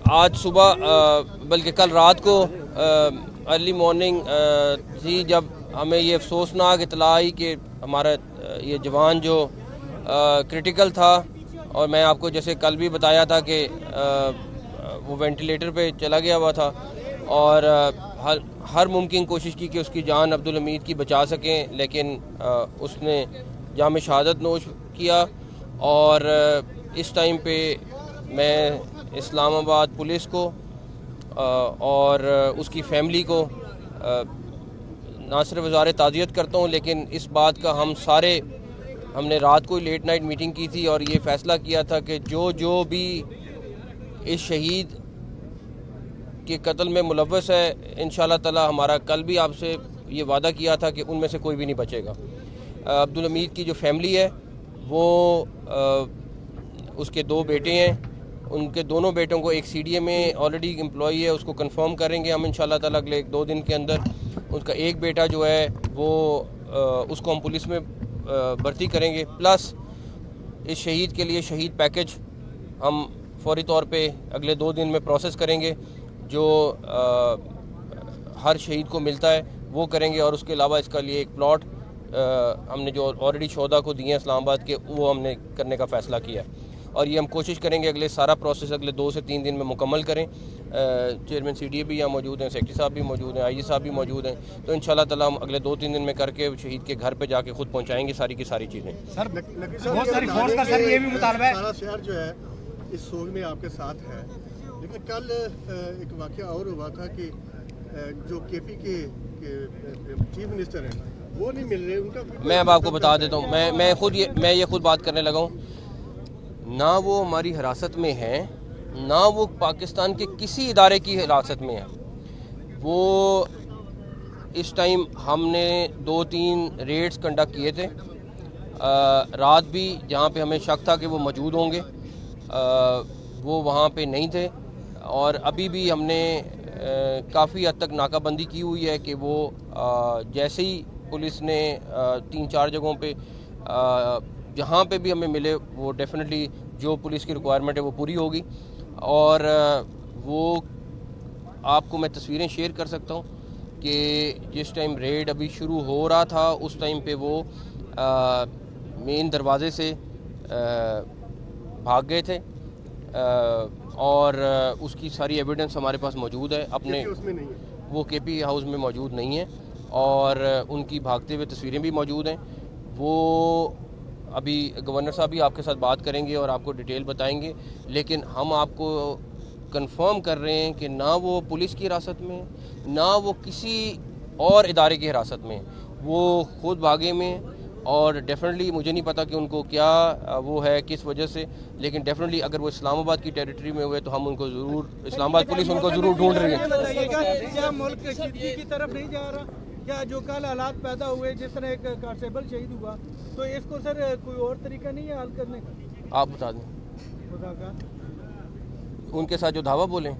आज सुबह बल्कि कल रात को अर्ली मॉर्निंग थी जब हमें ये अफसोसनाक इतला आई कि हमारा ये जवान जो क्रिटिकल था, और मैं आपको जैसे कल भी बताया था कि वो वेंटिलेटर पे चला गया हुआ था, और हर मुमकिन कोशिश की कि उसकी जान अब्दुल हमीद की बचा सकें, लेकिन उसने जाम शहादत नोश किया। और इस टाइम पे मैं इस्लामाबाद पुलिस को और उसकी फैमिली को ना सिर्फ वज़ारे ताज़ियत करता हूँ, लेकिन इस बात का हमने रात को लेट नाइट मीटिंग की थी और ये फ़ैसला किया था कि जो भी इस शहीद के कत्ल में मुलव्वस है, इंशाअल्लाह ताला हमारा कल भी आपसे ये वादा किया था कि उनमें से कोई भी नहीं बचेगा। अब्दुल हमीद की जो फैमिली है वो उसके 2 बेटे हैं, उनके दोनों बेटों को एक CDA में ऑलरेडी एम्प्लॉई है, उसको कंफर्म करेंगे हम इंशाल्लाह ताला अगले 1-2 दिन के अंदर। उसका एक बेटा जो है वो उसको हम पुलिस में भर्ती करेंगे। प्लस इस शहीद के लिए शहीद पैकेज हम फौरी तौर पे अगले 2 दिन में प्रोसेस करेंगे, जो हर शहीद को मिलता है वो करेंगे। और उसके अलावा इसका लिए एक प्लॉट हमने जो ऑलरेडी शोधा को दिए हैं इस्लामाबाद के, वो हमने करने का फ़ैसला किया है, और ये हम कोशिश करेंगे अगले सारा प्रोसेस अगले 2 से 3 दिन में मुकम्मल करें। चेयरमैन CDA भी यहाँ मौजूद हैं, सेक्रेटरी साहब भी मौजूद हैं, IG साहब भी मौजूद हैं, तो इंशाल्लाह ताला हम अगले 2-3 दिन में करके शहीद के घर पे जाके खुद पहुँचाएंगे सारी की सारी चीज़ें। सर बहुत सारी फोर्स का सर ये भी मुतालबा है, सारा शहर जो है इस सोग में आपके साथ है, लेकिन कल एक वाक़या और हुआ था कि जो KP के चीफ मिनिस्टर हैं वो नहीं मिल रहे, उनका मैं अब आपको बता देता हूँ, मैं ये खुद बात करने लगा हूँ। ना वो हमारी हिरासत में हैं, ना वो पाकिस्तान के किसी इदारे की हिरासत में है। वो इस टाइम हमने 2-3 रेड्स कंडक्ट किए थे, रात भी जहाँ पे हमें शक था कि वो मौजूद होंगे, वो वहाँ पे नहीं थे। और अभी भी हमने काफ़ी हद तक नाकाबंदी की हुई है कि वो जैसे ही पुलिस ने 3-4 जगहों पे जहाँ पे भी हमें मिले वो डेफिनेटली जो पुलिस की रिक्वायरमेंट है वो पूरी होगी। और वो आपको मैं तस्वीरें शेयर कर सकता हूँ कि जिस टाइम रेड अभी शुरू हो रहा था उस टाइम पे वो मेन दरवाज़े से भाग गए थे, और उसकी सारी एविडेंस हमारे पास मौजूद है। अपने वो KP हाउस में मौजूद नहीं है, और उनकी भागते हुए तस्वीरें भी मौजूद हैं। वो अभी गवर्नर साहब भी आपके साथ बात करेंगे और आपको डिटेल बताएंगे, लेकिन हम आपको कंफर्म कर रहे हैं कि ना वो पुलिस की हिरासत में, ना वो किसी और इदारे की हिरासत में, वो खुद भागे में। और डेफिनेटली मुझे नहीं पता कि उनको क्या वो है किस वजह से, लेकिन डेफिनेटली अगर वो इस्लामाबाद की टेरिटरी में हुए तो हम उनको ज़रूर, इस्लामाबाद पुलिस उनको ज़रूर ढूंढ रही है। क्या मुल्क की तरफ नहीं जा रहा? क्या जो कल हालात पैदा हुए, जिस तरह एक कांस्टेबल शहीद हुआ, तो इसको सर कोई और तरीका नहीं है हल करने का? आप बता दें खुदा का उनके साथ जो धावा बोलें,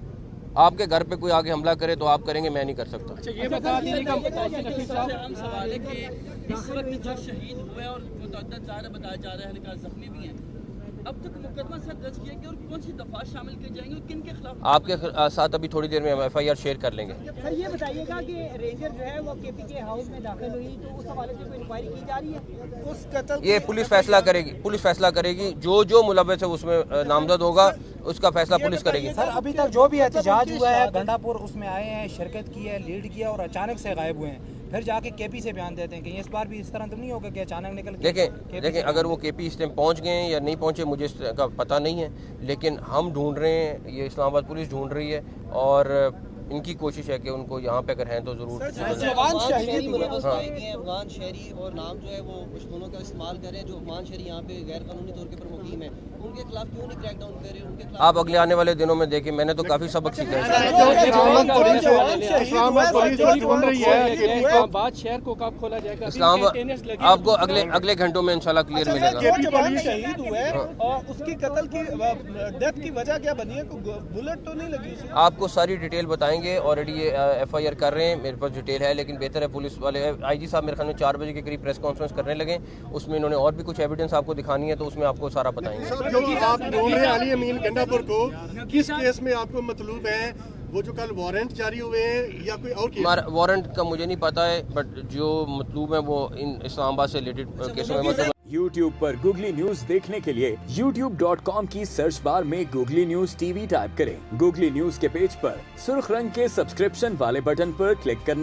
आपके घर पे कोई आगे हमला करे तो आप करेंगे, मैं नहीं कर सकता। अच्छा ये बता दीजिए हम सवाल है कि इस वक्त जो शहीद हुए और बताया जा रहा है कि जख्मी भी हैं, अब तक मुकदमा सर दर्ज किया गया और कौन सी दफा शामिल की जाएंगी और किन के खिलाफ? आपके साथ अभी थोड़ी देर में हम FIR शेयर कर लेंगे। सर ये बताइएगा कि रेंजर जो है वो KP के हाउस में दाखिल हुई, तो उस हवाले से कोई इंक्वायरी की जा रही है? उस कत्ल ये पुलिस फैसला करेगी, जो मुलव्वस है उसमें नामजद होगा, उसका फैसला पुलिस करेगी। सर अभी तक जो भी एहतजाज हुआ है, गंडापुर उसमें आए हैं, शिरकत की है, लीड किया और अचानक से गायब हुए हैं, फिर जाके KP से बयान देते हैं कि इस बार भी इस तरह तो नहीं होगा कि अचानक निकल के? देखें अगर वो KP इस टाइम पहुंच गए हैं या नहीं पहुंचे मुझे इसका पता नहीं है, लेकिन हम ढूंढ रहे हैं, ये इस्लामाबाद पुलिस ढूंढ रही है, और इनकी कोशिश है कि उनको यहाँ पे अगर हैं तो जरूर। अफगान शहरी और नाम जो है वो दोनों का इस्तेमाल करें, जो अफगान शहरी यहाँ पे गैर कानूनी तौर पर मुकीम है, उनके खिलाफ क्यों नहीं क्रैकडाउन कर रहे? उनके खिलाफ आप अगले आने वाले दिनों में देखें, मैंने तो काफी सबक सीखा है। शहर को कब खोला जाएगा? इस्लाम आपको अगले घंटों में इंशाल्लाह क्लियर मिलेगा। शहीद हुए और उसकी कत्ल की डेथ की वजह क्या बनी है? बुलेट तो नहीं लगी? आपको सारी डिटेल बताएंगे। बताएंगे। ऑलरेडी ये FIR कर रहे हैं, मेरे पास डिटेल है, लेकिन बेहतर है पुलिस वाले IG साहब मेरे ख्याल में 4 बजे के करीब प्रेस कॉन्फ्रेंस करने लगे, उसमें इन्होंने और भी कुछ एविडेंस आपको दिखानी है तो उसमें आपको सारा बताएंगे। जो आप बोल रहे हैं अली अमीन गंडापुर को किस केस में आपको मतलूब है, वो जो कल वारंट जारी हुए हैं या कोई और केस? वारंट का मुझे नहीं पता है, बट जो मतलूब है वो इन इस्लामाबाद से रिलेटेड केसों में मतलब। YouTube पर गूगली न्यूज देखने के लिए youtube.com की सर्च बार में गूगली न्यूज TV टाइप करें। गूगली न्यूज के पेज पर सुर्ख रंग के सब्सक्रिप्शन वाले बटन पर क्लिक करना